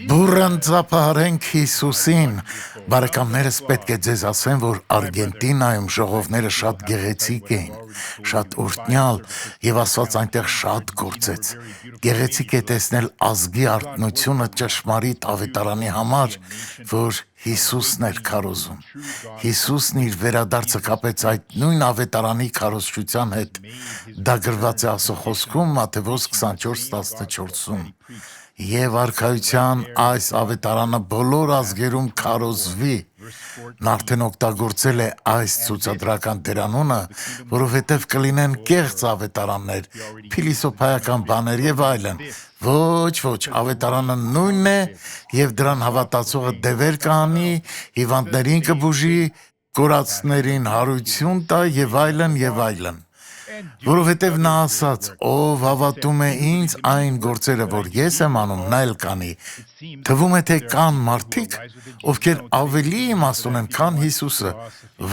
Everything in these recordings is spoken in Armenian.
Բուրընդապահարենք Հիսուսին, բարեկամներս պետք է ձեզ ասեն, որ Արգենտինայում ժողովները շատ գեղեցիկ էին, շատ օրհնյալ և Աստված այնտեղ շատ գործեց։ Գեղեցիկ է տեսնել ազգի արթնությունը ճշմարիտ ավետարանի համար, որ Հիսուսն էր քարոզում։ Հիսուսն իր վերադարձը կապեց այդ նույն ավետարանի քարոզչության հետ։ Դա գրված է Աստծո խոսքում Մատթեոս 24:14-ում։ Եվ արքայության այս ավետարանը բոլոր ազգերում քարոզվի։ Նա արդեն օգտագործել է այս ցուցադրական դերանունը, որովհետև կլինեն կեղծ ավետարաններ, փիլիսոփայական բաներ եւ այլն։ Ոչ, ավետարանը նույնն է եւ դրան հավատացողը դևեր կանի, հիվանդներին կբուժի, կորածներին հարություն տա եւ այլն։ Որովհետև նա ասաց. «Ով հավատում է ինձ, այն գործերը, որ ես եմ անում, նա էլ կանի»։ Թվում է, թե կան մարդիկ, ովքեր ավելի իմաստ ունեն, քան Հիսուսը։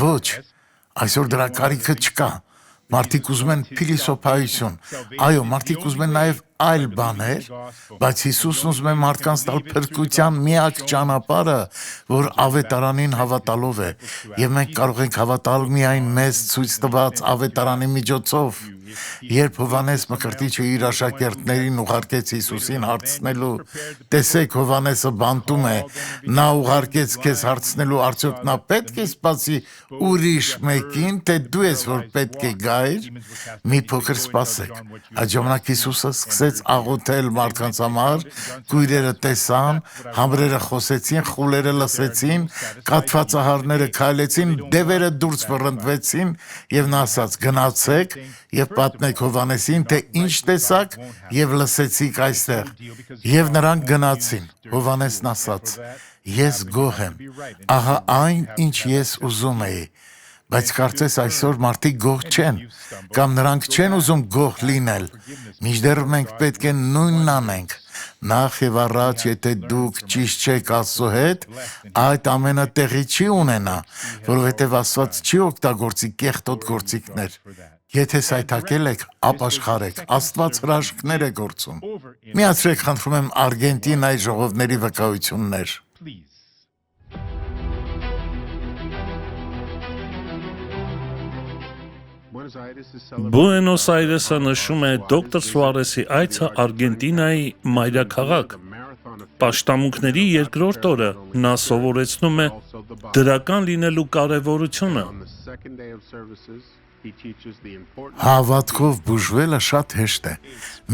Ոչ, այսօր դրա կարիքը չկա։ Մարդիկ ուզում են փիլիսոփայություն։ Այո, մարդիկ ուզում են նաև այլ բաներ, բայց Հիսուսն ուզում է մարդկանց տալ փրկության միակ ճանապարհը, որ ավետարանին հավատալով է, եւ մենք կարող ենք հավատալ միայն մեզ ցույց տված ավետարանի միջոցով։ Երբ Հովհաննես Մկրտիչը իր աշակերտներին ուղարկեց Հիսուսին հարցնելու, տեսեք, Հովհաննեսը բանտում է, նա ուղարկեց քեզ հարցնելու, արդյոք նա պետք է սպասի ուրիշ մեկին, թե դու ես, որ պետք է գայր, մի փոքր սպասեք։ Այդ ժամանակ Հիսուսը սկսեց աղոթել մարդկանց համար, կույրերը տեսան, համրերը խոսեցին, խուլերը լսեցին, կաթվածահարները քայլեցին, դևերը դուրս վռնդվեցին, եւ նա ասաց. «Գնացեք եւ պատմեք Հովհաննեսին, թե ինչ տեսաք եւ լսեցիք այստեղ»։ Եվ նրանք գնացին։ Հովհաննեսն ասաց. «Ես գոհ եմ, ահա այն, ինչ ես ուզում էի»։ Բայց կարծես այսօր մարդիկ գոհ չեն, կամ նրանք չեն ուզում գոհ լինել։ Մինչդեռ մենք պետք է նույնն անենք։ Նախ եւ առաջ, եթե դուք ճիշտ չեք Աստծո հետ, այդ ամենը տեղի չի ունենա, որովհետեւ Աստված չի օգտագործի կեղտոտ գործիքներ։ Եթե սայթաքել եք, ապաշխարեք, Աստված հրաշքներ է գործում։ Միացրեք, խնդրում եմ, Արգենտինայի ժողովների վկայություններ։ Բուենոս Այրեսը նշում է դոկտոր Սուարեսի այցը Արգենտինայի մայրաքաղաք։ Պաշտամունքների երկրորդ օրը նա սովորեցնում է դրական լինելու կարևորությունը։ Հավատքով բուժվելը շատ հեշտ է։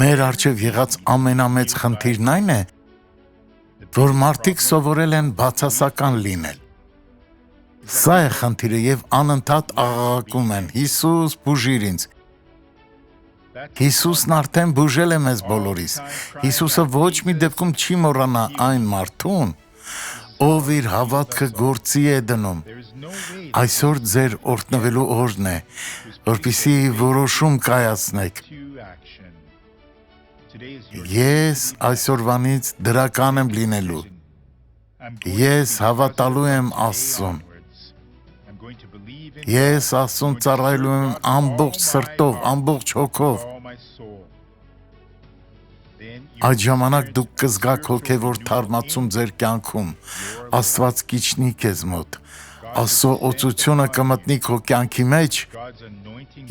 Մեր առջև եղած ամենամեծ խնդիրն այն է, որ մարդիկ սովորել են բացասական լինել։ Սա է խնդիրը եւ անընդհատ աղաղակում են. «Հիսուս, բուժիր ինձ»։ Հիսուսն արդեն բուժել է մեզ բոլորիս։ Հիսուսը ոչ մի դեպքում չի մոռանա այն մարդուն, ով իր հավատքը գործի է դնում։ Այսօր ձեր օրհնվելու օրն է, որպեսզի որոշում կայացնեք։ Ես այսօրվանից դրական եմ լինելու։ Ես հավատալու եմ Աստծուն։ Ես Աստծուն ծառայելու եմ ամբողջ սրտով, ամբողջ հոգով։ Այդ ժամանակ դուք կզգաք հոգևոր թարմացում ձեր կյանքում։ Աստված կիջնի քեզ մոտ։ Աստծո օծությունը կմտնի քո կյանքի մեջ,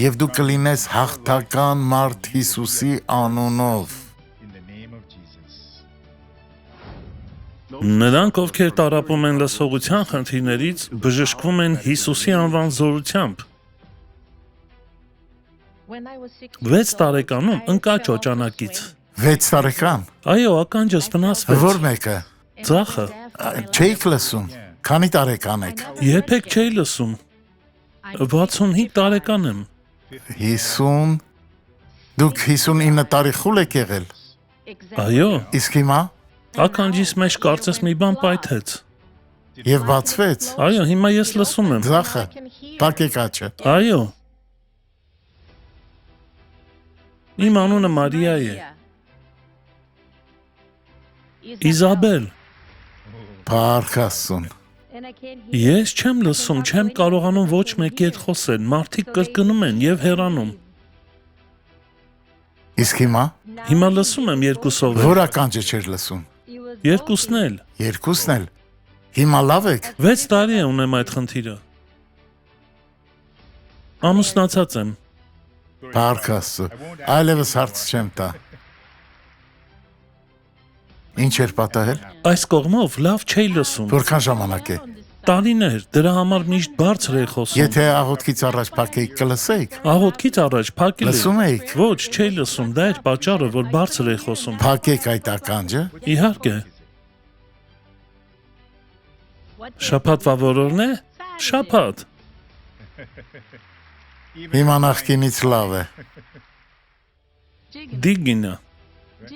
եւ դու կլինես հաղթական մարդ Հիսուսի անունով։ Նրանք, ովքեր տառապում են լսողության խնդիրներից, բժշկվում են Հիսուսի անվան զորությամբ։ 6 տարեկանում ընկա ճոճանակից։ 6 տարեկան։ Այո, ականջս վնասվեց։ Ո՞ր մեկը։ Ձախը։ Չէիք լսում։ Քանի տարեկան եք։ Երբեք չէի լսում։ 65 տարեկան եմ։ 50։ Դուք 59 տարի խուլ եք եղել։ Այո, Իսկ հիմա։ ականջիս մեջ կարծես մի բան պայթեց։ Եվ բացվեց։ Այո, հիմա ես լսում եմ։ Ձախը։ Տակեք աչը։ Այո։ Իմ անունը Մարիա է։ Իզաբել։ Փառք Աստծուն։ Ես չեմ լսում, չեմ կարողանում ոչ մեկի հետ խոսել, մարդիկ կրկնում են եւ հեռանում։ Իսկ հիմա։ Հիմա լսում եմ երկուսով։ Որ ականջը չէր լսում։ Երկուսն էլ։ Երկուսն էլ։ Հիմա լավ եք։ 6 տարի է ունեմ այդ խնդիրը։ Ամուսնացած եմ։ Փառք Աստծո։ Այլևս հարց չեմ տա։ Ինչ էր պատահել։ Այս կողմով լավ չէի լսում։ Որքան ժամանակ է։ Տարիներ, դրա համար միշտ բարձր էի խոսում։ Եթե աղոթքից առաջ փակեիք կլսեիք։ Աղոթքից առաջ փակել էի։ Լսում էիք։ Ոչ, չէի լսում, դա էր պատճառը, որ բարձր էի խոսում։ Փակեք այդ ականջը։ Իհարկե։ Շաբաթվա որորն է։ Շաբաթ։ Հիմա նախկինից լավ է։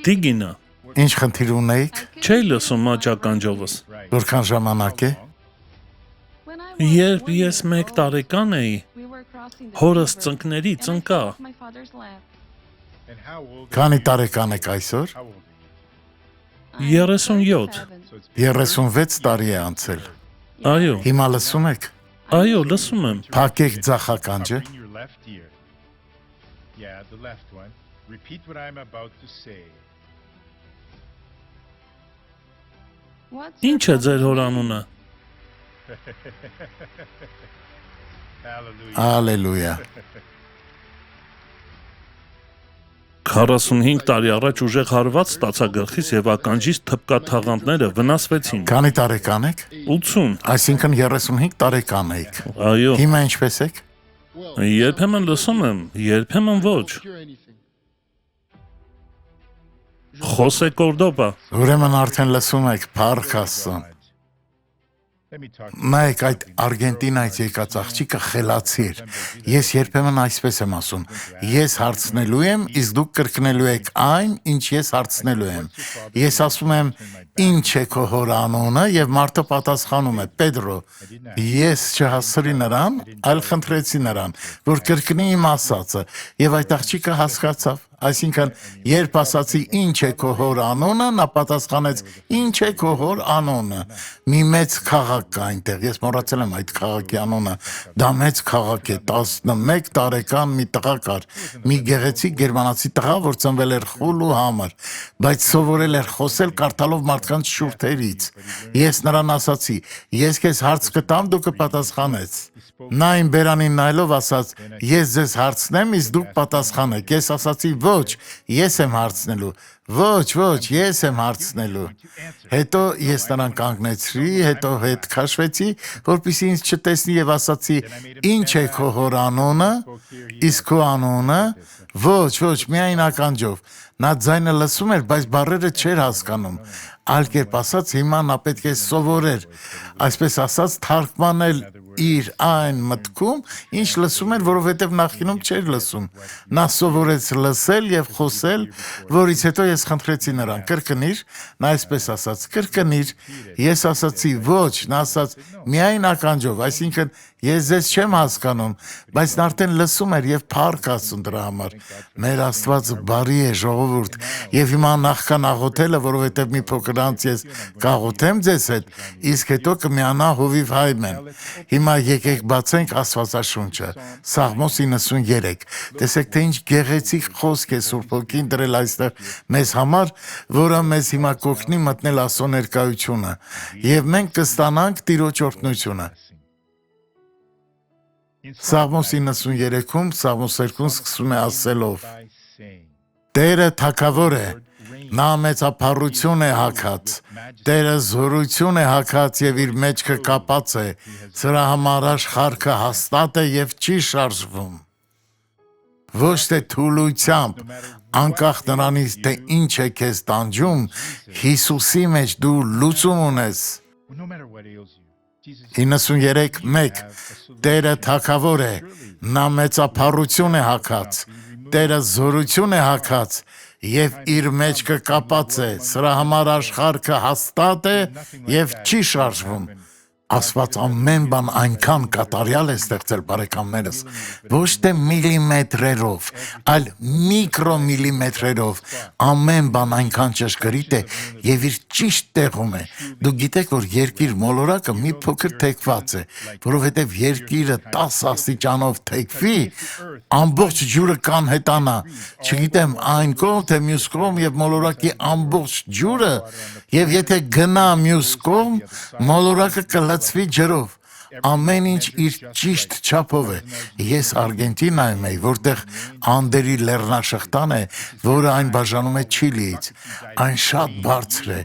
Դիգինա։ Ինչ խնդիր ունեիք։ Չէի լսում աճականջովս։ Որքան ժամանակ է։ Երբ ես 1 տարեկան էի, հորս ծնկների ծնկա։ Քանի տարեկան եք այսօր։ 37։ 36 տարի է անցել։ Այո, Հիմա լսում եք։ այո, լսում եմ։ Փակեք ձախ ականջը։ Ինչ է ձեր հոր անունը։ Ալելույա։ 45 տարի առաջ ուժեղ հարված ստացա գլխիս եւ ականջիս թփկաթաղանթները վնասվեցին։ Քանի տարեկան եք։ 80։ Այսինքն 35 տարեկան եք։ Այո, Հիմա ինչպես եք։ երբեմն լսում եմ, երբեմն ոչ։ Խոսե Կորդոբա։ Ուրեմն արդեն լսում եք, փառք Աստծուն։ Նայեք, այդ Արգենտինայից եկած աղջիկը խելացի էր։ Ես երբեմն այսպես եմ ասում. ես հարցնելու եմ, իսկ դուք կրկնելու եք այն, ինչ ես հարցնելու եմ։ Ես ասում եմ, ինչ է քո հոր անունը, եւ մարդը պատասխանում է՝ Պետրո։ Ես չհասցրի նրան, այլ խնդրեցի նրան, որ կրկնի իմ ասածը, եւ այդ աղջիկը հասկացավ։ Այսինքն, երբ ասացի ինչ է քո հոր անունը, նա պատասխանեց ինչ է քո հոր անունը։ Մի մեծ քաղաք կա այնտեղ, ես մոռացել եմ այդ քաղաքի անունը։ Դա մեծ քաղաք է, 11 տարեկան մի տղա կար, մի գեղեցիկ գերմանացի տղա, որ ծնվել էր խուլ ու համր, բայց սովորել էր խոսել կարդալով մարդկանց շուրթերից։ Ես նրան ասացի, ես քեզ հարց կտամ, դու կպատասխանես։ Նա իմ բերանին նայելով ասաց, ես ձեզ հարցնեմ, իսկ դուք պատասխանեք։ Ես ասացի, ոչ, ես եմ հարցնելու։ Ոչ, ես եմ հարցնելու։ Հետո ես նրան կանգնեցրի, հետո հետ քաշվեցի, որպեսզի ինձ չտեսնի եւ ասացի, ինչ է քո հոր անունը, իսկ քո անունը։ Ոչ, միայն ականջով։ Նա ձայնը լսում էր, բայց բառերը չէր հասկանում։ Այլ կերպ ասած, հիմա նա պետք է սովորեր, այսպես ասած, թարգմանել իր այն մտքում, ինչ լսում էր, որովհետև նախկինում չէր լսում։ Նա սովորեց լսել եւ խոսել, որից հետո ես խնդրեցի նրան կրկնիր, նա այսպես ասաց, կրկնիր։ Ես ասացի ոչ, նա ասաց միայն ականջով, այսինքն ես ձեզ չեմ հասկանում, բայց նա արդեն լսում էր եւ փառք Աստծուն դրա համար։ Մեր Աստվածը բարի է, ժողովուրդ, եւ հիմա նախքան աղոթելը, որովհետեւ մի փոքր անց ես կաղոթեմ ձեզ հետ, իսկ հետո կմիանա հովիվ Հայմեն։ Հիմա եկեք բացենք Աստվածաշունչը, Սաղմոս 93։ Տեսեք, թե ինչ գեղեցիկ խոսք է Սուրբ Հոգին դրել այստեղ մեզ համար, որը մեզ հիմա կօգնի մտնել Աստծո ներկայությունը, եւ մենք կստանանք Տիրոջ օրհնությունը։ Սաղմոս 93-ում Սաղմոս 2-ն սկսում է ասելով. Տերը թագավոր է, նա մեծափառություն է հագած, Տերը զորություն է հագած եւ իր մեջքը կապած է, սրա համար աշխարհը հաստատ է եւ չի շարժվում։ Ոչ թե թուլությամբ, անկախ նրանից, թե ինչ է քեզ տանջում, Հիսուսի մեջ դու լուծում ունես։ 93:1 Տերը թագավոր է, նա մեծափառություն է հագած, Տերը զորություն է հագած եւ իր մեջքը կապած է, սրա համար աշխարհը հաստատ է եւ չի շարժվում։ Աստված ամեն բան այնքան կատարյալ է ստեղծել բարեկամներս, ոչ թե միլիմետրերով, այլ միկրոմիլիմետրերով, ամեն բան այնքան ճշգրիտ է եւ իր ճիշտ տեղում է։ Դուք գիտեք, որ երկիր մոլորակը մի փոքր թեքված է, որովհետեւ երկիրը 10 աստիճանով թեքվի, ամբողջ ջուրը կանհետանա, չգիտեմ այն կողմ թե մյուս կողմ եւ մոլորակի ամբողջ ջուրը, եւ եթե գնա մյուս կողմ, մոլորակը կլցվի ջրով։ Ամեն ինչ իր ճիշտ չափով է։ Ես Արգենտինայում եի, որտեղ Անդերի լեռնաշղթան է, որը այն բաժանում է Չիլիից։ Այն շատ բարձր է։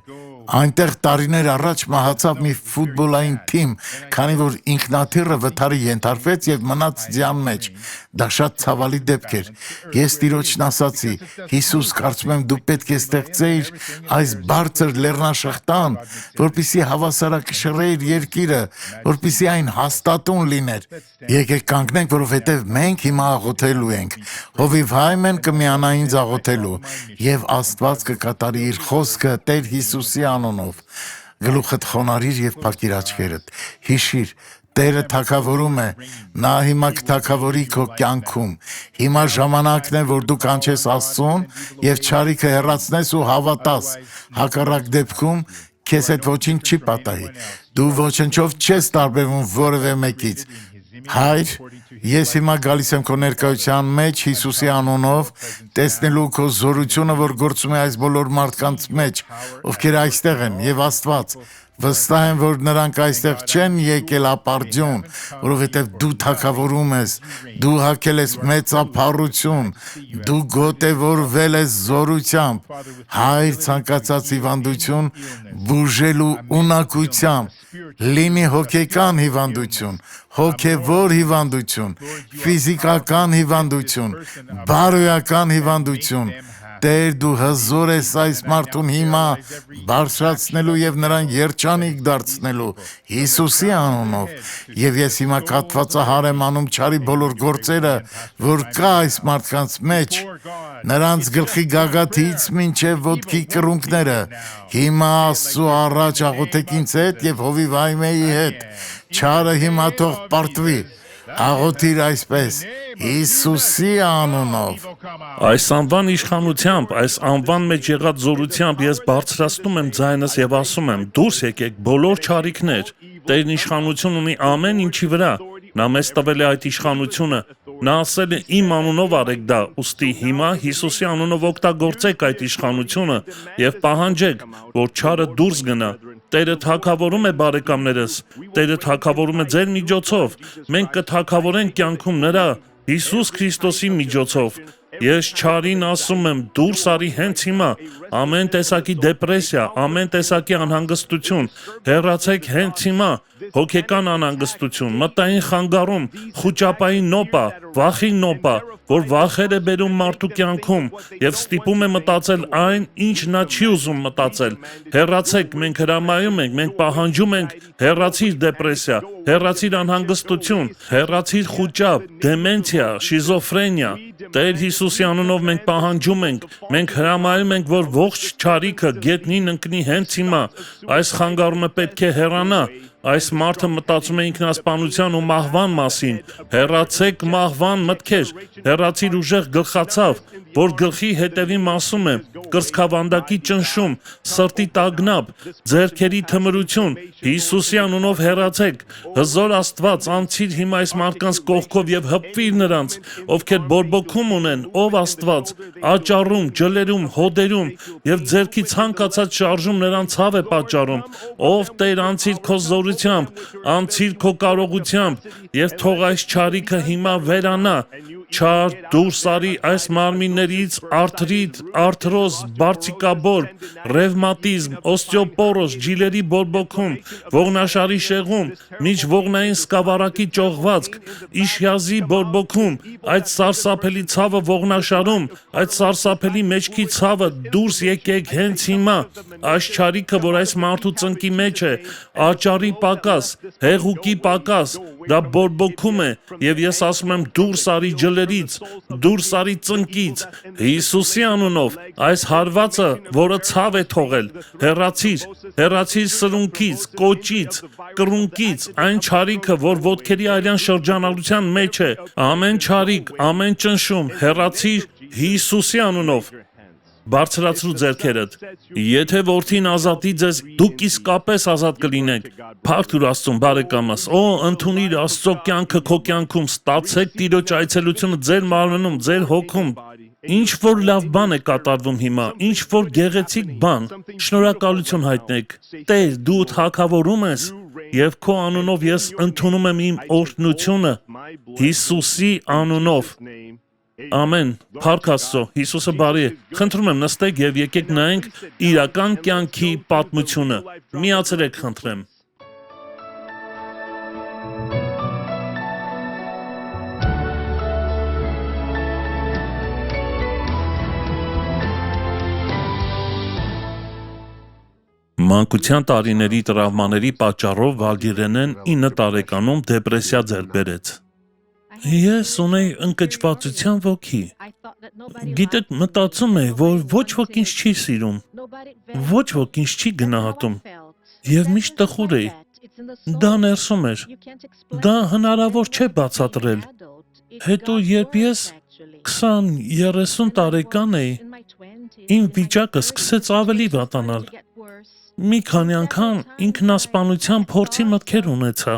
Այնտեղ տարիներ առաջ մահացավ մի ֆուտբոլային թիմ, քանի որ ինքնաթիռը վթարի ենթարկվեց եւ մնաց ձյան մեջ։ Դա շատ ցավալի դեպք էր։ Ես Տիրոջն ասացի. Հիսուս, կարծում եմ դու պետք է ստեղծեիր այս բարձր լեռնաշղթան, որպեսզի հավասարակշռեիր երկիրը, որպեսզի այն հաստատուն լիներ։ Եկեք կանգնենք, որովհետև մենք հիմա աղոթելու ենք։ Հովիվ Հայմեն կմիանա ինձ աղոթելու, եւ Աստված կկատարի իր խոսքը Տեր Հիսուսի անունով։ Գլուխդ խոնարհիր եւ փակիր աչքերդ։ Հիշիր, Տերը թագավորում է, նա հիմա կթագավորի քո կյանքում։ Հիմա ժամանակն է, որ դու կանչես Աստծուն եւ չարիքը հեռացնես ու հավատաս։ Հակառակ դեպքում քեզ հետ ոչինչ չի պատահի։ Դու ոչնչով չես տարբերվում որևէ մեկից։ Հայր, ես հիմա գալիս եմ քո ներկայության մեջ Հիսուսի անունով, տեսնելու քո զորությունը, որ գործում է այս բոլոր մարդկանց մեջ, ովքեր այստեղ են, եւ Աստված, վստահ եմ, որ նրանք այստեղ չեն եկել ապարդյուն, որովհետև դու թագավորում ես, դու հագել ես մեծափառություն, դու գոտևորվել ես զորությամբ, Հայր, ցանկացած հիվանդություն բուժելու ունակությամբ, լինի հոգեկան հիվանդություն, հոգևոր հիվանդություն, ֆիզիկական հիվանդություն, բարոյական հիվանդություն, Տեր դու հզոր ես այս մարդուն հիմա բարձրացնելու եւ նրան երջանիկ դարձնելու Հիսուսի անունով, եւ ես հիմա կաթվածահար եմ անում չարի բոլոր գործերը, որ կա այս մարդկանց մեջ, նրանց գլխի գագաթից մինչև ոտքի կռունկները, հիմա Աստծո առաջ աղոթեք ինձ հետ եւ Հովիվ Հայմեի հետ, չարը հիմա թող պարտվի, աղոթիր այսպես, Հիսուսի անունով։ Այս անվան իշխանությամբ, այս անվան մեջ եղած զորությամբ ես բարձրացնում եմ ձայնս եւ ասում եմ. դուրս եկեք բոլոր չարիքներ, Տերն իշխանություն ունի ամեն ինչի վրա, նա մեզ տվել է այդ իշխանությունը, նա ասել է իմ անունով արեք դա, ուստի հիմա Հիսուսի անունով օգտագործեք այդ իշխանությունը եւ պահանջեք, որ չարը դուրս գնա։ Տերը թագավորում է բարեկամներս, Տերը թագավորում է ձեր միջոցով, մենք կթագավորենք կյանքում նրա Հիսուս Քրիստոսի միջոցով։ Ես չարին ասում եմ, դուրս արի հենց հիմա, ամեն տեսակի դեպրեսիա, ամեն տեսակի անհանգստություն, հեռացեք հենց հիմա, հոգեկան անհանգստություն, մտային խանգարում, խուճապային նոպա, վախի նոպա, որ վախեր է բերում մարդու կյանքում եւ ստիպում է մտածել այն, ինչ նա չի ուզում մտածել։ Հեռացեք, մենք հրամայում ենք, մենք պահանջում ենք, հեռացիր դեպրեսիա, հեռացիր անհանգստություն, հեռացիր խուճապ, դեմենցիա, շիզոֆրենիա։ Տեր Հիսուսի անունով մենք պահանջում ենք, մենք հրամայում ենք, որ ողջ չարիքը գետնին ընկնի հենց հիմա, այս խանգարումը պետք է հեռանա, այս մարդը մտածում է ինքնասպանության ու մահվան մասին, հեռացեք մահվան մտքեր, հեռացիր ուժեղ գլխացավ, որ գլխի հետևի մասում է, կրծքավանդակի ճնշում, սրտի տագնապ, ձեռքերի թմրություն, Հիսուսի անունով հեռացեք, հզոր Աստված անցիր հիմա այս մարդկանց կողքով եւ հպվիր նրանց, ովքեր բորբոքում ունեն, ով Աստված, աճառում, ջլերում, հոդերում եւ ձեռքի ցանկացած շարժում նրան ցավ է պատճառում, ով Տեր անցիր քո զորությամբ, անցիր քո կարողությամբ եւ թող այս չարիքը հիմա վերանա, չար դուրս արի այս մարմիններից արթրիտ, արթրոզ, բարձիկաբոր, ռևմատիզմ, օստեոպորոզ, ջիլերի բորբոքում, ողնաշարի շեղում, միջողնային սկավառակի ճողվածք, իշյազի բորբոքում, այդ սարսափելի ցավը ողնաշարում, այդ սարսափելի մեջքի ցավը դուրս եկեք հենց հիմա, այս չարիքը, որ այս մարդու ծնկի մեջ է, աճառի պակաս, հեղուկի պակաս, Դա բորբոքում է, եւ ես ասում եմ դուրս արի ջլերից, դուրս արի ծնկից, Հիսուսի անունով, այս հարվածը, որը ցավ է թողել, հեռացիր սրունքից, կոճից, կռունկից, այն չարիքը, որ ոտքերի այլյան շրջանառության մեջ է, ամեն չարիք, ամեն ճնշում, հեռացիր Հիսուսի անունով։ Բարձրացրու ձեռքերդ։ Եթե որդին ազատի ձեզ, դուք իսկապես ազատ կլինեք։ Փառք Տուր Աստծուն, բարեկամս։ Ընդունիր Աստծո կյանքը քո կյանքում, ստացեք Տիրոջ այցելությունը ձեր մարմնում, ձեր հոգում։ Ինչ որ լավ բան է կատարվում հիմա, ինչ որ գեղեցիկ բան, շնորհակալություն հայտնեք։ Տեր, դու թագավորում ես, եւ քո անունով ես ընդունում եմ իմ օրհնությունը, Հիսուսի անունով։ Ամեն, փառք Աստծո, Հիսուսը բարի է։ Խնդրում եմ նստեք եւ եկեք նայենք իրական կյանքի պատմությունը։ Միացրեք, խնդրեմ։ Մանկության տարիների տրավմաների պատճառով Վալդիրենեն 9 տարեկանում դեպրեսիա ձեռք բերեց։ Ես ունեի ընկճվածության ոգի։ Գիտեք, մտածում էի, որ ոչ ոք ինձ չի սիրում, ոչ ոք ինձ չի գնահատում, եւ միշտ տխուր էի։ Դա ներսում էր։ Դա հնարավոր չէ բացատրել։ Հետո երբ ես 20-30 տարեկան էի, իմ վիճակը սկսեց ավելի վատանալ։ Մի քանի անգամ ինքնասպանության փորձի մտքեր ունեցա։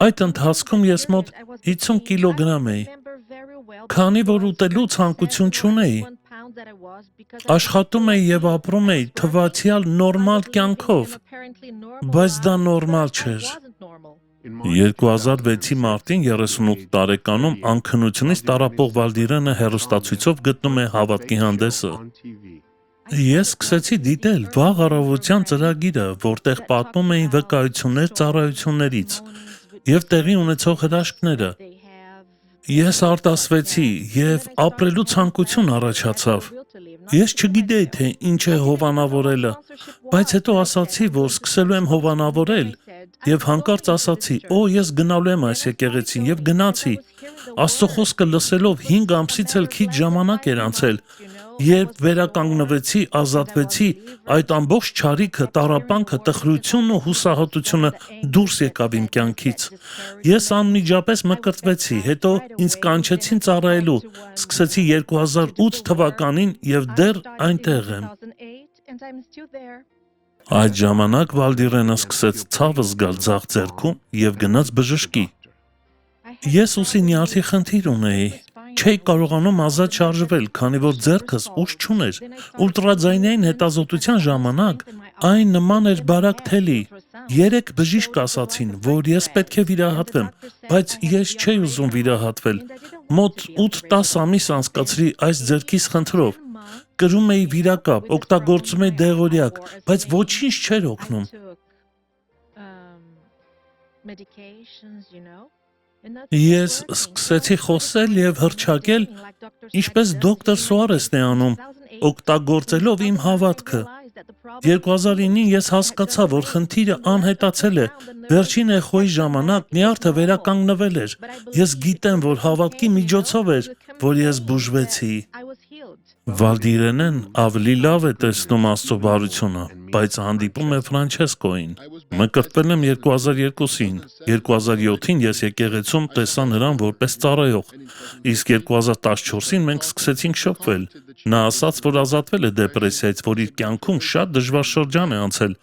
Այդ ընթացքում ես մոտ 50 կիլոգրամ էի, քանի որ ուտելու ցանկություն չունեի։ Աշխատում էի եւ ապրում էի թվացial նորմալ կյանքով, բայց դա նորմալ չէր։ 2006-ի մարտին 38 տարեկանում անքնությունից տառապող Վալդիրենը հեռուստացույցով գտնում է հավատքի հանդեսը։ Ես սկսեցի դիտել վաղ առավոտյան ծրագիրը, որտեղ պատմում էին վկայություններ ծառայություններից եւ տեղի ունեցող հրաշքները։ Ես արտասվեցի եւ ապրելու ցանկություն առաջացավ։ Ես չգիտեի, թե ինչ է հովանավորելը, բայց հետո ասացի, որ սկսելու եմ հովանավորել եւ հանկարծ ասացի. ես գնալու եմ այս եկեղեցին եւ գնացի։ Աստծո խոսքը լսելով 5 ամսից էլ քիչ ժամանակ էր անցել։ Երբ վերականգնվեցի, ազատվեցի, այդ ամբողջ չարիքը, տառապանքը, տխրությունն ու հուսահատությունը դուրս եկավ իմ կյանքից։ Ես անմիջապես մկրտվեցի, հետո ինձ կանչեցին ծառայելու, սկսեցի 2008 թվականին եւ դեռ այնտեղ եմ։ Այդ ժամանակ Վալդիրենը սկսեց ցավը զգալ ձախ ձեռքում եւ գնաց բժշկի։ Ես ուսի նյարդի խնդիր ունեի։ Չէի կարողանում ազատ շարժվել, քանի որ ձեռքս ուժ չուներ։ Ուլտրաձայնային հետազոտության ժամանակ այն նման էր բարակ թելի։ 3 բժիշկ ասացին, որ ես պետք է վիրահատվեմ, բայց ես չէի ուզում վիրահատվել։ Մոտ 8-10 ամիս անցկացրի այս ձեռքիս խնդրով։ Կրում էի վիրակապ, օգտագործում էի դեղորյակ, բայց ոչինչ չէր օգնում։ Ես սկսեցի խոսել եւ հռչակել, ինչպես դոկտոր Սուարեսն է անում, օգտագործելով իմ հավատքը։ 2009-ին ես հասկացա, որ խնդիրը անհետացել է։ Վերջին էխոյի ժամանակ նյարդը վերականգնվել էր։ Ես գիտեմ, որ հավատքի միջոցով էր, որ ես բուժվեցի։ Վալդիրենեն ավելի լավ է տեսնում Աստծո բարությունը, բայց հանդիպում է Ֆրանչեսկոին։ Մկրտվել եմ 2002-ին, 2007-ին ես եկեղեցում տեսա նրան որպես ծառայող, իսկ 2014-ին մենք սկսեցինք շփվել։ Նա ասաց, որ ազատվել է դեպրեսիայից, որ իր կյանքում շատ դժվար շրջան է անցել,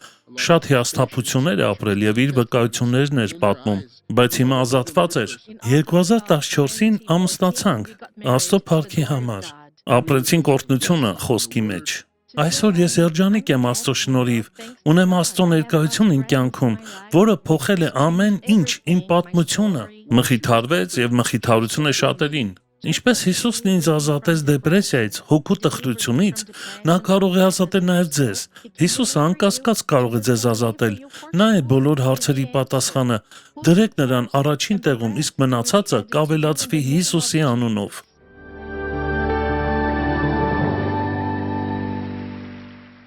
շատ հիասթափություններ է ապրել եւ իր վկայություններն էր պատմում, բայց հիմա ազատված էր։ 2014-ին ամուսնացանք, Աստծո փառքի համար։ Ապրեցինք օրհնությունը խոսքի մեջ։ Այսօր ես երջանիկ եմ Աստծո շնորհիվ, ունեմ Աստծո ներկայություն իմ կյանքում, որը փոխել է ամեն ինչ, իմ պատմությունը, մխիթարվեց եւ մխիթարություն է շատերին։ Ինչպես Հիսուսն ինձ ազատեց դեպրեսիայից, հոգու տխրությունից, նա կարող է ազատել նաև ձեզ։ Հիսուսը անկասկած կարող է ձեզ ազատել։ Նա է բոլոր հարցերի պատասխանը։ Դրեք նրան առաջին տեղում, իսկ մնացածը կավելացվի Հիսուսի անունով։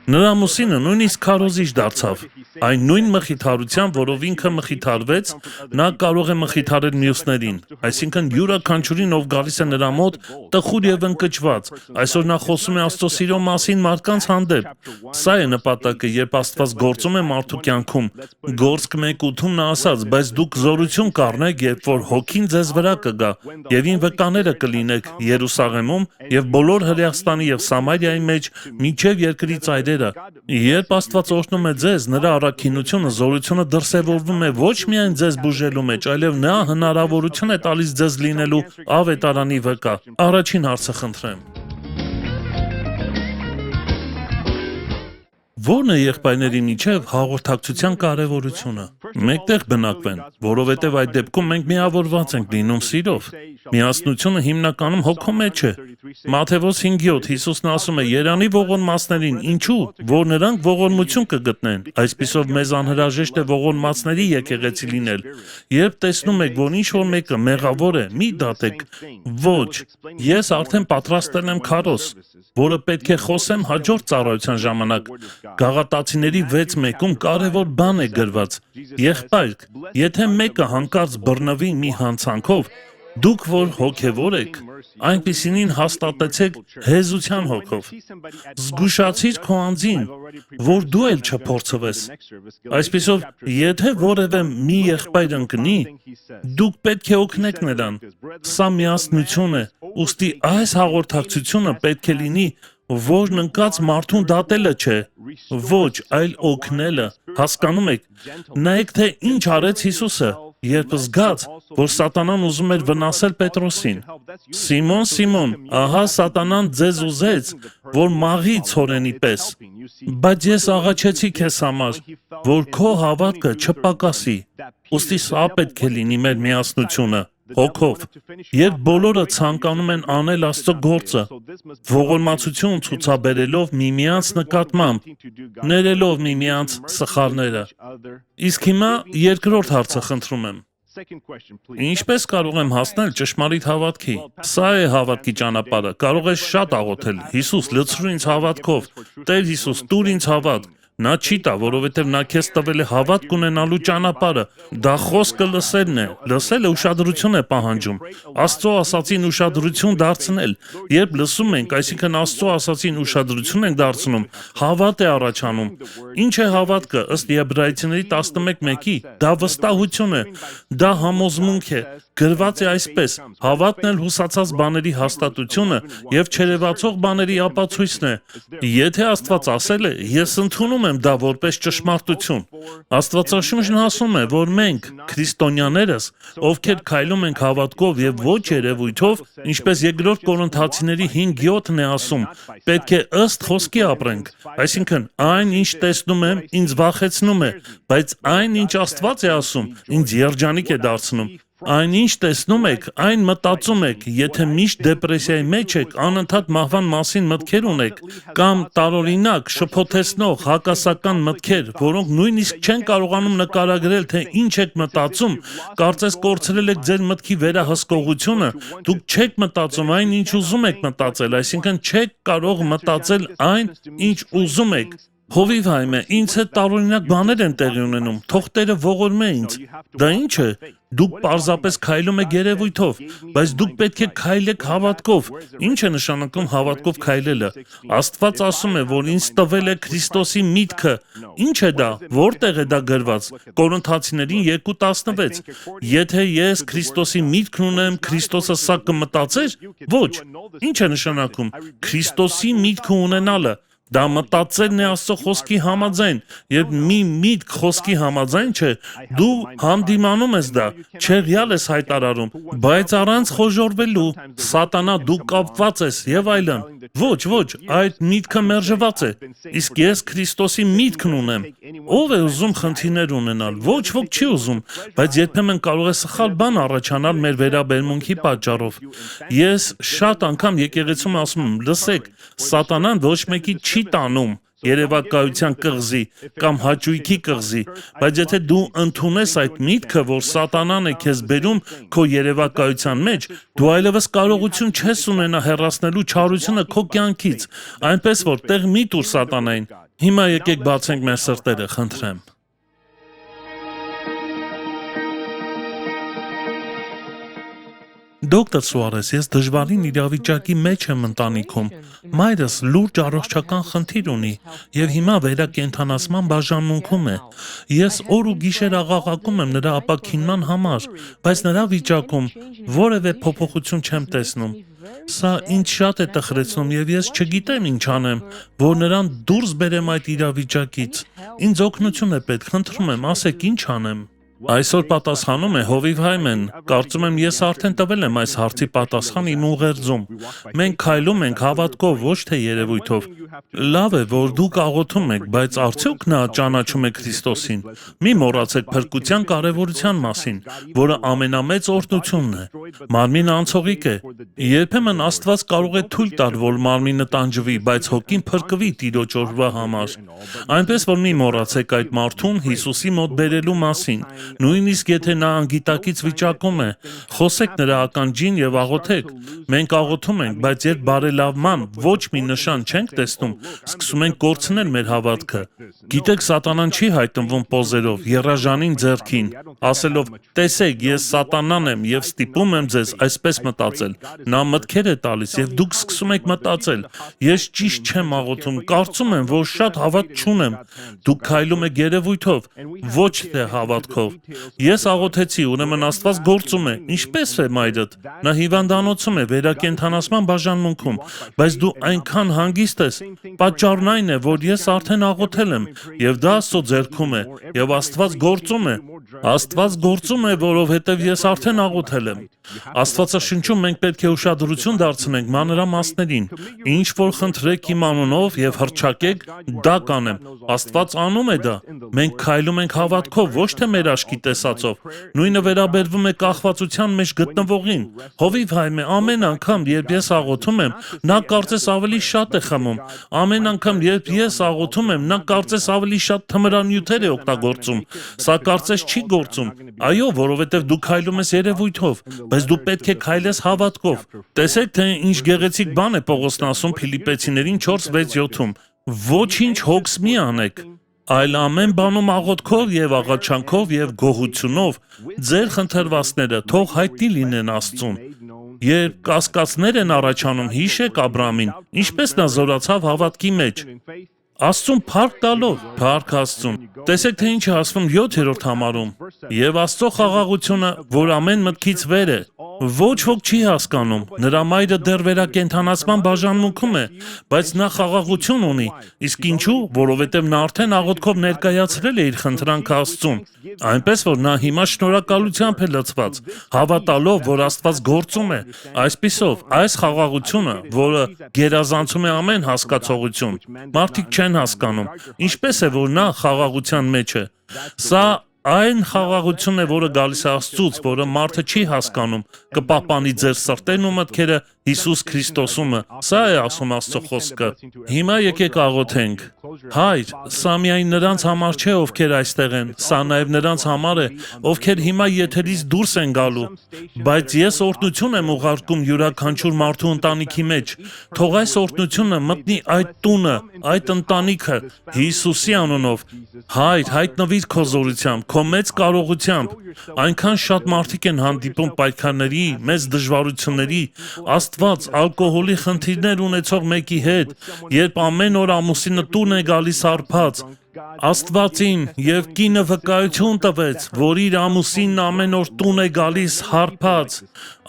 Նրա ամուսինը նույնիսկ քարոզիչ դարձավ։ Այն նույն մխիթարությամբ, որով ինքը մխիթարվեց, նա կարող է մխիթարել մյուսներին։ Այսինքն յուրաքանչյուրին, ով գալիս է նրա մոտ, տխուր եւ ընկճված։ Այսօր նա խոսում է Աստծո սիրո մասին մարդկանց հանդեպ։ Սա է նպատակը, երբ Աստված գործում է մարդու կյանքում։ Գործք 1:8-ում նա ասաց. «Բայց դուք զորություն կառնեք, երբ որ հոգին ձեզ վրա կգա, եւ իմ վկաները կլինեք Երուսաղեմում եւ բոլոր Հրեաստանի եւ Սամարիայի մեջ, մինչեւ երկրի ծայրերը»։ Երբ Աստված օրհնում է ձեզ, նրա առաքինությունը, զորությունը դրսևորվում է ոչ միայն ձեզ բուժելու մեջ, այլև նա հնարավորություն է տալիս ձեզ լինելու ավետարանի վկա։ Առաջին հարցը խնդրեմ. Ո՞րն է եղբայրների միջև հաղորդակցության կարևորությունը։ Մեկտեղ բնակվեն, որովհետև այդ դեպքում մենք միավորված ենք լինում սիրով։ Միասնությունը հիմնականում հոգու մեջ է։ Մատթեոս 5:7 Հիսուսն ասում է. «Երանի ողորմածներին, ինչու, որ նրանք ողորմություն կգտնեն, այսպիսով մեզ անհրաժեշտ է ողորմածների եկեղեցի լինել։ Երբ տեսնում եք, որ ինչ-որ մեկը մեղավոր է, մի դատեք, ոչ, ես արդեն պատրաստել եմ քարոզ, որը պետք է խոսեմ հաջորդ ծառայության ժամանակ։ Գաղատացիների 6:1-ում կարևոր բան է գրված. եղբայր, եթե մեկը հանկարծ բռնվի մի հանցանքով, դուք որ հոգևոր եք, այնպիսինին հաստատեցեք հեզության հոգով։ Զգուշացիր քո անձին, որ դու էլ չփորձվես։ Այսպիսով, եթե որևէ մի եղբայր ընկնի, դուք պետք է օգնեք նրան։ Սա միասնություն է, ուստի այս հաղորդակցությունը պետք է լինի, որն ընկած մարդուն դատելը չէ, ոչ, այլ օգնելը։ Հասկանում եք, նայեք, թե ինչ արեց Հիսուսը, երբ զգաց, որ սատանան ուզում էր վնասել Պետրոսին։ Սիմոն, Սիմոն, ահա սատանան ձեզ ուզեց, որ մաղի ցորենի պես, բայց ես աղաչեցի քեզ համար, որ քո հավատքը չպակասի։ Ուստի սա պետք է լինի մեր միասնությունը։ Հոգով, երբ բոլորը ցանկանում են անել Աստծո գործը, ողորմածություն ցուցաբերելով միմյանց նկատմամբ, ներելով միմյանց սխալները։ Իսկ հիմա երկրորդ հարցը խնդրում եմ. ինչպես կարող եմ հասնել ճշմարիտ հավատքի։ Սա է հավատքի ճանապարհը։ Կարող ես շատ աղոթել. Հիսուս, լցրու ինձ հավատքով։ Տեր Հիսուս, տուր ինձ հավատք։ Նա չի տա, որովհետև նա քեզ տվել է հավատք ունենալու ճանապարհը։ Դա խոսքը լսելն է։ Լսելը ուշադրություն է պահանջում։ Աստծո ասածին ուշադրություն դարձնել։ Երբ լսում ենք, այսինքն Աստծո ասածին ուշադրություն ենք դարձնում, հավատ է առաջանում։ Ինչ է հավատքը, ըստ Եբրայեցիների 11:1-ի, դա վստահություն է, դա համոզմունք է։ Գրված է այսպես. հավատն էլ հուսացած բաների հաստատությունը եւ չերևացող բաների ապացույցն է։ Եթե Աստված ասել է, ես ընդունում եմ դա որպես ճշմարտություն։ Աստվածաշունչն ասում է, որ մենք, քրիստոնյաներս, ովքեր քայլում ենք հավատքով եւ ոչ երևույթով, ինչպես երկրորդ Կորինթացիների 5:7-ն է ասում, պետք է ըստ խոսքի ապրենք։ Այսինքն, այն, ինչ տեսնում եմ, ինձ վախեցնում է, բայց այն, ինչ Աստված է ասում, ինձ երջանիկ է դարձնում։ Այնինչ տեսնում եք, այն մտածում եք, եթե միշտ դեպրեսիայի մեջ եք, անընդհատ մահվան մասին մտքեր ունեք, կամ տարօրինակ, շփոթեցնող, հակասական մտքեր, որոնք նույնիսկ չեն կարողանում նկարագրել, թե ինչ եք մտածում, կարծես կորցրել եք ձեր մտքի վերահսկողությունը, դուք չեք մտածում այն, ինչ ուզում եք մտածել, այսինքն չեք կարող մտածել այն, ինչ ուզում եք։ Հովիվ հայմ է, ինձ հետ տարօրինակ բաներ են տեղի ունենում, թող Տերը ողորմե ինձ։ Դա ինչ է։ Դուք պարզապես քայլում եք երևույթով, բայց դուք պետք է քայլեք հավատքով։ Ինչ է նշանակում հավատքով քայլելը։ Աստված ասում է, որ ինձ տվել է Քրիստոսի միտքը։ Ինչ է դա, որտեղ է դա գրված։ Կորինթացիներին 2:16։ Եթե ես Քրիստոսի միտքն ունեմ, Քրիստոսը սա կմտածեր։ Ոչ։ Ինչ է նշանակում Քրիստոսի միտքը ունենալը։ Դա մտածելն է Աստծո խոսքի համաձայն, երբ մի միտք խոսքի համաձայն չէ, դու հանդիմանում ես դա, չեղյալ ես հայտարարում, բայց առանց խոժոռվելու, սատանա դու կապված ես եւ այլն։ Ոչ, այդ միտքը մերժված է։ Իսկ ես Քրիստոսի միտքն ունեմ։ Ով է ուզում խնդիրներ ունենալ, ոչ ոք չի ուզում, բայց երբեմն կարող է սխալ բան առաջանալ մեր վերաբերմունքի պատճառով։ Ես շատ անգամ եկեղեցում ասում եմ, լսեք, սատանան ոչ մեկի չի տանում, երևակայության կղզի կամ հաճույքի կղզի, բայց եթե դու ընդունես այդ միտքը, որ սատանան է քեզ բերում քո երևակայության մեջ, դու այլևս կարողություն չես ունենա հեռացնելու չարությունը քո կյանքից, այնպես որ տեղ մի տուր սատանային։ Հիմա եկեք բացենք մեր սրտերը, խնդրեմ։ Դոկտոր Սուարես, ես դժվարին իրավիճակի մեջ եմ ընտանիքում։ Մայրս լուրջ առողջական խնդիր ունի եւ հիմա վերակենդանացման բաժանմունքում է։ Ես օր ու գիշեր աղաղակում եմ նրա ապաքինման համար, բայց նրա վիճակում որևէ փոփոխություն չեմ տեսնում։ Սա ինձ շատ է տխրեցնում եւ ես չգիտեմ ինչ անեմ, որ նրան դուրս բերեմ այդ իրավիճակից։ Ինձ օգնություն է պետք, խնդրում եմ, ասեք ինչ անեմ։ Այսօր պատասխանում է Հովիվ Հայմեն, կարծում եմ ես արդեն տվել եմ այս հարցի պատասխան իմ ուղերձում։ Մենք քայլում ենք հավատքով, ոչ թե երևույթով։ Լավ է, որ դուք աղոթում եք, բայց արդյոք նա ճանաչում է Քրիստոսին։ Մի մոռացեք փրկության կարևորության մասին, որը ամենամեծ օրհնությունն է։ Մարմինը անցողիկ է։ Երբեմն Աստված կարող է թույլ տալ, որ մարմինը տանջվի, բայց հոգին փրկվի Տիրոջ օրվա համար։ Այնպես որ մի մոռացեք այդ մարդուն Հիսուսի մոտ բերելու մասին։ Նույնիսկ եթե նա անգիտակից վիճակում է, խոսեք նրա ականջին եւ աղոթեք։ Մենք աղոթում ենք, բայց երբ բարելավման ոչ մի նշան չենք տեսնում, սկսում ենք կորցնել մեր հավատքը։ Գիտեք, սատանան չի հայտնվում պոզերով, եռաժանին ձեռքին, ասելով. «Տեսեք, ես սատանան եմ եւ ստիպում եմ ձեզ այսպես մտածել»։ Նա մտքեր է տալիս եւ դուք սկսում եք մտածել. «Ես ճիշտ չեմ աղոթում, կարծում եմ, որ շատ հավատ չունեմ»։ Դուք քայլում եք երևույթով, ոչ թե հավատքով։ Ես աղոթեցի, ուրեմն Աստված գործում է։ Ինչպես է մայրդ։ Նա հիվանդանոցում է, վերակենդանացման բաժանմունքում, բայց դու այնքան հանգիստ ես։ Պատճառն այն է, որ ես արդեն աղոթել եմ, եւ դա Աստծո ձեռքում է, եւ Աստված գործում է։ Աստված գործում է, որովհետեւ ես արդեն աղոթել եմ։ Աստվածաշնչում մենք պետք է ուշադրություն դարձնենք մանրամասներին։ Ինչ որ խնդրեք իմ անունով եւ հռչակեք, դա կանեմ։ Աստված անում է դա։ Մենք քայլում ենք հավատքով, ոչ թե մեր աչքի տեսածով։ Նույնը վերաբերվում է կախվածության մեջ գտնվողին։ Հովիվ Հայմե, ամեն անգամ, երբ ես աղոթում եմ, նա կարծես ավելի շատ է խմում։ Ամեն անգամ, երբ ես աղոթում եմ, նա կարծես ավելի շատ թմրանյութեր է օգտագործում։ Սա կարծես չի գործում։ Այո, որովհետև դու քայլում ես երևույթով, բայց դու պետք է քայլես հավատքով։ Տեսեք, թե ինչ գեղեցիկ բան է Պողոսն ասում Փիլիպպեցիներին 4:6-7-ում. «Ոչինչ հոգս մի անեք, այլ ամեն բանում աղոթքով եւ աղաչանքով եւ գոհությունով ձեր խնդրվածները թող հայտնի լինեն Աստծուն»։ Երբ կասկածներ են առաջանում, հիշեք Աբրամին, ինչպես նա զորացավ հավատքի մեջ։ Աստծուն փառք տալով, փառք Աստծուն։ Տեսեք, թե ինչ է ասվում 7-րդ համարում. «Եվ Աստծո խաղաղությունը, որ ամեն մտքից վեր է, ոչ ոք չի հասկանում, նրա մայրը դեռ վերակենդանացման բաժանմունքում է, բայց նա խաղաղություն ունի, իսկ ինչու, որովհետև նա արդեն աղոթքով ներկայացրել է իր խնդրանքը Աստծուն, այնպես որ նա հիմա շնորհակալությամբ է լցված, հավատալով, որ Աստված գործում է, այսպիսով, այս խաղաղությունը, որը գերազանցում է ամեն հասկացողություն, մարդիկ չեն հասկանում, ինչպես է, որ նա խաղաղության մեջ է։ Սա այն խաղաղությունն է, որը գալիս է Աստծուց, որը մարդը չի հասկանում, կպահպանի ձեր սրտերն ու մտքերը Հիսուս Քրիստոսումը։ Սա է ասում Աստծո խոսքը։ Հիմա եկեք աղոթենք։ Հայր, սա միայն նրանց համար չէ, ովքեր այստեղ են, սա նաև նրանց համար է, ովքեր հիմա եթերից դուրս են գալու, բայց ես օրհնություն եմ ուղարկում յուրաքանչյուր մարդու ընտանիքի մեջ։ Թող այս օրհնությունը մտնի այդ տունը, այդ ընտանիքը Հիսուսի անունով։ Հայր, հայտնվիր քո զորությամբ, քո մեծ կարողությամբ։ Այնքան շատ մարդիկ են հանդիպում պայքարների, մեծ դժվարությունների, Աստված, ալկոհոլի խնդիրներ ունեցող մեկի հետ, երբ ամեն օր ամուսինը տուն է գալիս հարբած։ Աստված իմ եւ կինը վկայություն տվեց, որ իր ամուսինն ամեն օր տուն է գալիս հարբած։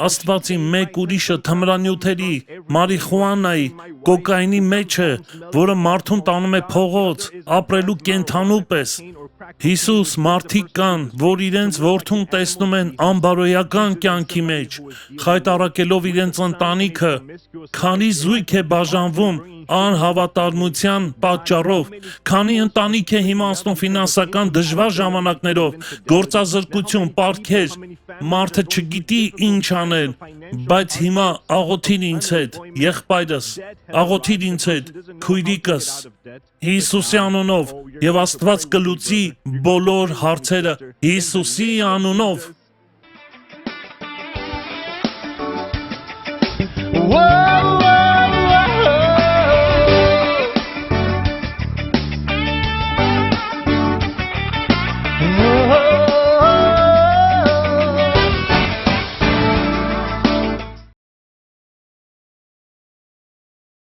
Աստված իմ մեկ ուրիշը թմրանյութերի, մարիխուանայի, կոկայինի մեջ է, որը մարդուն տանում է փողոց, ապրելու կենդանու պես։ Հիսուս, մարդիկ կան, որ իրենց որդուն տեսնում են անբարոյական կյանքի մեջ, խայտառակելով իրենց ընտանիքը, քանի զույգ է բաժանվում անհավատարմության պատճառով, քանի ընտանիք է հիմա անցնում ֆինանսական դժվար ժամանակներով, գործազրկություն, պարտքեր, մարդը չգիտի ինչ անել, Բայց հիմա աղոթիր ինձ հետ, եղբայրս, աղոթիր ինձ հետ, քույրիկս, Հիսուսի անունով, եւ Աստված կլուծի բոլոր հարցերը Հիսուսի անունով։ Whoa!